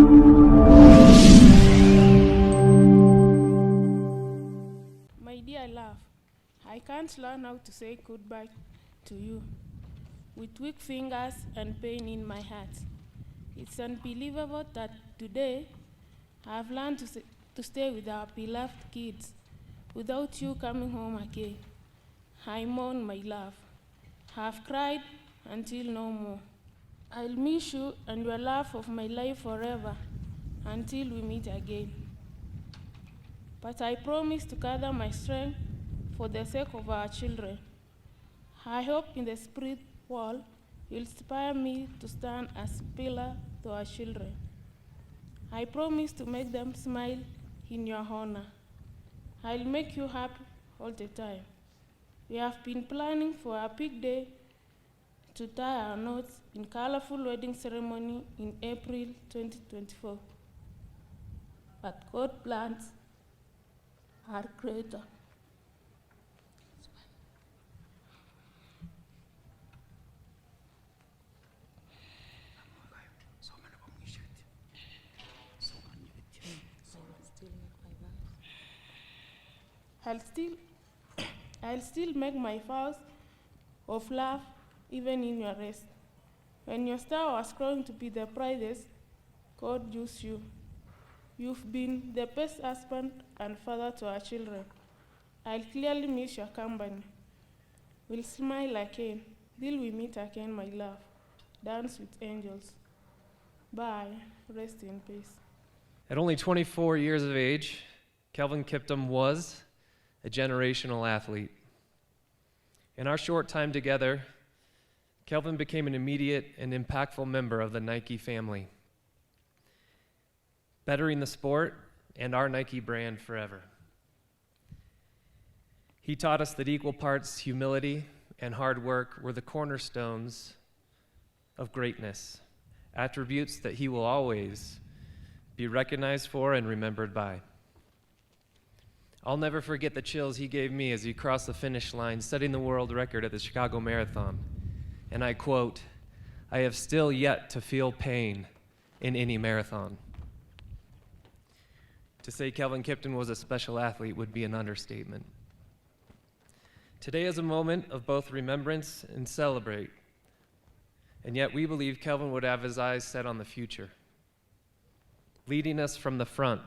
My dear love, I can't learn how to say goodbye to you with weak fingers and pain in my heart. It's unbelievable that today I've learned to stay with our beloved kids without you coming home again. I mourn my love. I've cried until no more. I'll miss you and your love of my life forever until we meet again. But I promise to gather my strength for the sake of our children. I hope in the spirit world you'll inspire me to stand as a pillar to our children. I promise to make them smile in your honor. I'll make you happy all the time. We have been planning for a big day to tie our knots in colorful wedding ceremony in April 2024. But God's plans are greater. I'll still make my vows of love even in your rest. When your star was growing to be the brightest, God used you. You've been the best husband and father to our children. I'll clearly miss your company. We'll smile again. Till we meet again, my love. Dance with angels. Bye. Rest in peace. At only 24 years of age, Kelvin Kiptum was a generational athlete. In our short time together, Kelvin became an immediate and impactful member of the Nike family, bettering the sport and our Nike brand forever. He taught us that equal parts humility and hard work were the cornerstones of greatness, attributes that he will always be recognized for and remembered by. I'll never forget the chills he gave me as he crossed the finish line, setting the world record at the Chicago Marathon. And I quote, "I have still yet to feel pain in any marathon." To say Kelvin Kiptum was a special athlete would be an understatement. Today is a moment of both remembrance and celebrate, and yet we believe Kelvin would have his eyes set on the future, leading us from the front,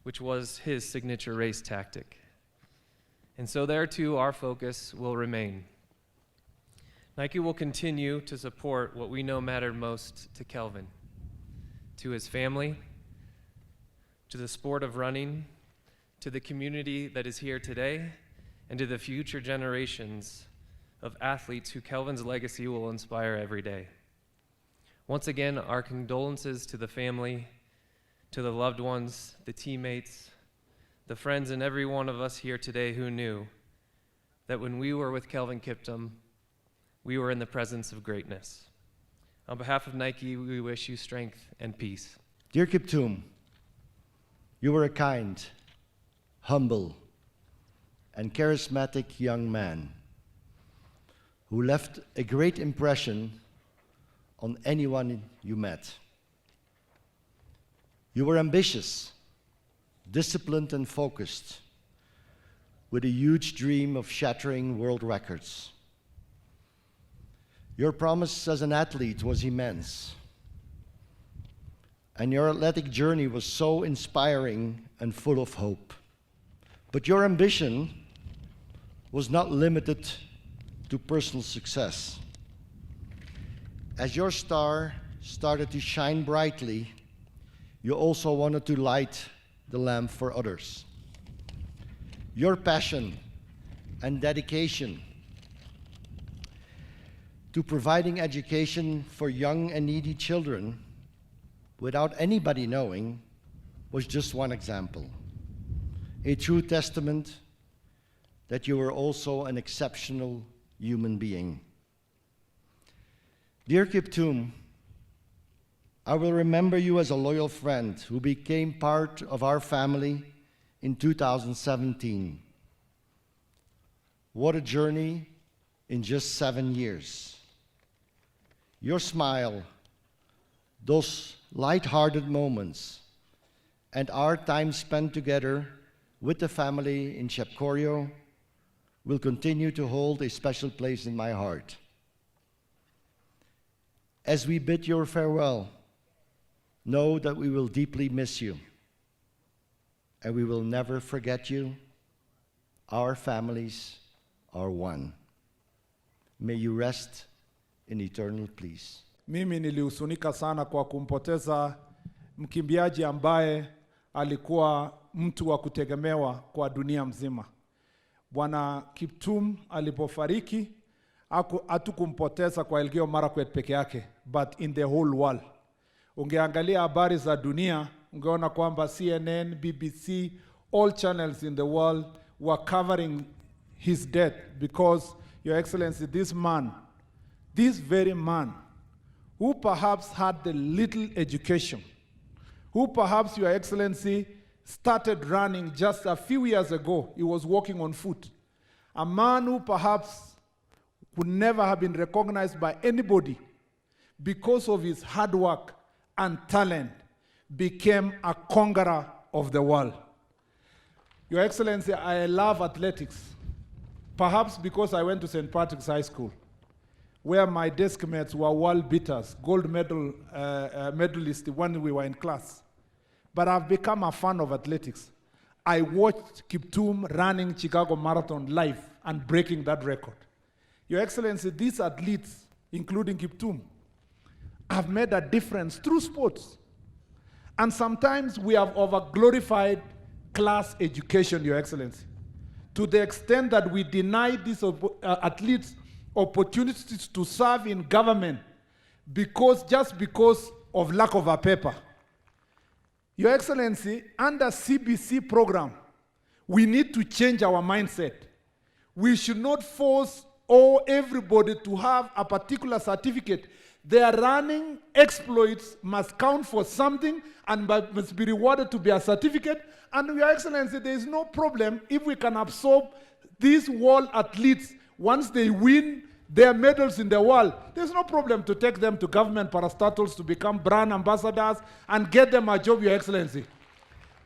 which was his signature race tactic. And so there too, our focus will remain. Nike will continue to support what we know mattered most to Kelvin, to his family, to the sport of running, to the community that is here today, and to the future generations of athletes who Kelvin's legacy will inspire every day. Once again, our condolences to the family, to the loved ones, the teammates, the friends, and every one of us here today who knew that when we were with Kelvin Kiptum, we were in the presence of greatness. On behalf of Nike, we wish you strength and peace. Dear Kiptum, you were a kind, humble, and charismatic young man who left a great impression on anyone you met. You were ambitious, disciplined, and focused, with a huge dream of shattering world records. Your promise as an athlete was immense, and your athletic journey was so inspiring and full of hope. But your ambition was not limited to personal success. As your star started to shine brightly, you also wanted to light the lamp for others. Your passion and dedication to providing education for young and needy children without anybody knowing was just one example, a true testament that you were also an exceptional human being. Dear Kiptum, I will remember you as a loyal friend who became part of our family in 2017. What a journey in just 7 years. Your smile, those light-hearted moments, and our time spent together with the family in Chepkorio will continue to hold a special place in my heart. As we bid your farewell, know that we will deeply miss you, and we will never forget you. Our families are one. May you rest in eternal peace. Mimi nilihuzunika sana kwa kumpoteza mkimbiaji ambaye alikuwa mtu wa kutegemewa kwa dunia mzima. Bwana Kiptum alipofariki, hatukumpoteza kwa Elgeyo Marakwet peke yake, but in the whole world. Ungeangalia habari za dunia, ungeona kwamba CNN, BBC, all channels in the world were covering his death because, Your Excellency, this man, this very man, who perhaps had the little education, who perhaps, Your Excellency, started running just a few years ago. He was walking on foot. A man who perhaps would never have been recognized by anybody because of his hard work and talent, became a conqueror of the world. Your Excellency, I love athletics, perhaps because I went to St. Patrick's High School, where my desk mates were world beaters, gold medal medalists when we were in class. But I've become a fan of athletics. I watched Kiptum running Chicago Marathon live and breaking that record. Your Excellency, these athletes, including Kiptum, have made a difference through sports. And sometimes we have over-glorified class education, Your Excellency, to the extent that we deny these athletes opportunities to serve in government just because of lack of a paper. Your Excellency, under CBC program, we need to change our mindset. We should not force everybody to have a particular certificate. Their running exploits must count for something and must be rewarded to be a certificate. And Your Excellency, there is no problem if we can absorb these world athletes once they win their medals in the world. There's no problem to take them to government parastatals to become brand ambassadors and get them a job, Your Excellency.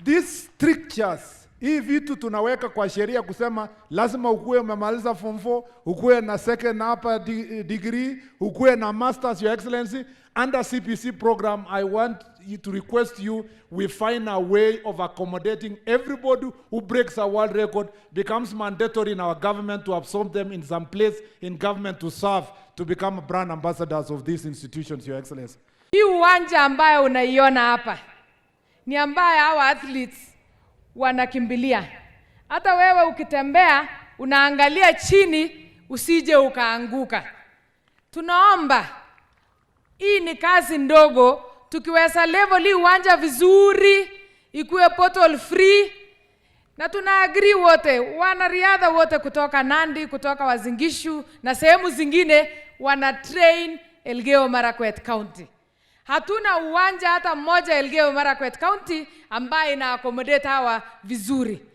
These strictures, hii vitu tunaweka kwa sheria kusema lazima ukue umemaliza form 4, ukue na second upper degree, ukue na masters, Your Excellency. Under CPC program, I want you to request you, we find a way of accommodating everybody who breaks a world record, becomes mandatory in our government to absorb them in some place in government to serve, to become brand ambassadors of these institutions, Your Excellency. Hii uwanja ambayo unaiona hapa ni ambayo hawa athletes wanakimbilia. Hata wewe ukitembea unaangalia chini usije ukaanguka. Tunaomba, hii ni kazi ndogo, tukiweza level hii uwanja vizuri, ikuwe portal free, na tunaagree wote, wanariadha wote kutoka Nandi, kutoka Wazingishu na sehemu zingine wana train Elgeyo Marakwet County. Hatuna uwanja hata mmoja Elgeyo Marakwet County ambaye ina accommodate hawa vizuri.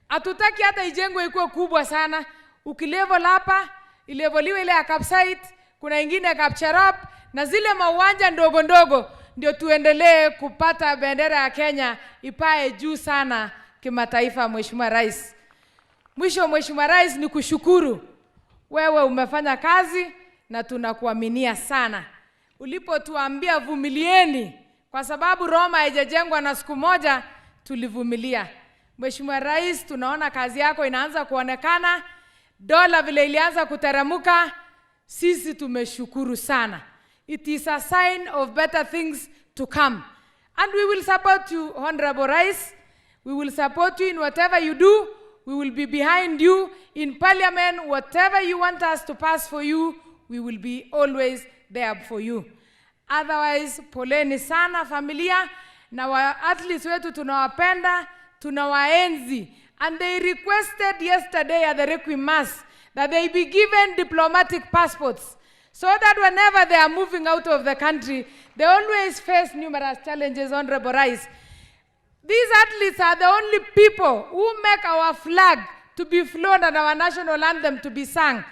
Hatutaki hata ijengwe ikuwe kubwa sana. Ukilevel hapa, ileveliwe ile ya Kapsait, kuna ingine Kapcherop, na zile mauwanja ndogo ndogo ndio tuendelee kupata bendera ya Kenya ipae juu sana kimataifa, Mheshimiwa Rais. Mwisho, Mheshimiwa Rais, ni kushukuru. Wewe umefanya kazi na tunakuaminia sana. Ulipotuambia vumilieni kwa sababu Roma haijajengwa na siku moja, tulivumilia. Mheshimiwa Rais, tunaona kazi yako inaanza kuonekana, dola vile ilianza kuteremuka, sisi tumeshukuru sana. It is a sign of better things to come. And we will support you, Honorable Rais. We will support you in whatever you do. We will be behind you in Parliament. Whatever you want us to pass for you, we will be always there for you. Otherwise, poleni sana familia, na wa athletes wetu tunawapenda, tunawaenzi. And they requested yesterday at the Requiem Mass that they be given diplomatic passports, so that whenever they are moving out of the country, they always face numerous challenges, Honorable Rais. These athletes are the only people who make our flag to be flown and our national anthem to be sung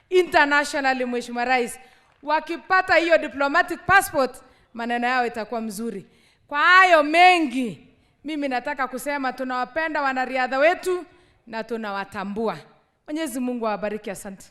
internationally, Mheshimiwa Rais. Wakipata hiyo diplomatic passport, maneno yao itakuwa mzuri. Kwa hayo mengi, mimi nataka kusema tunawapenda wanariadha wetu na tunawatambua. Mwenyezi Mungu awabariki, asante.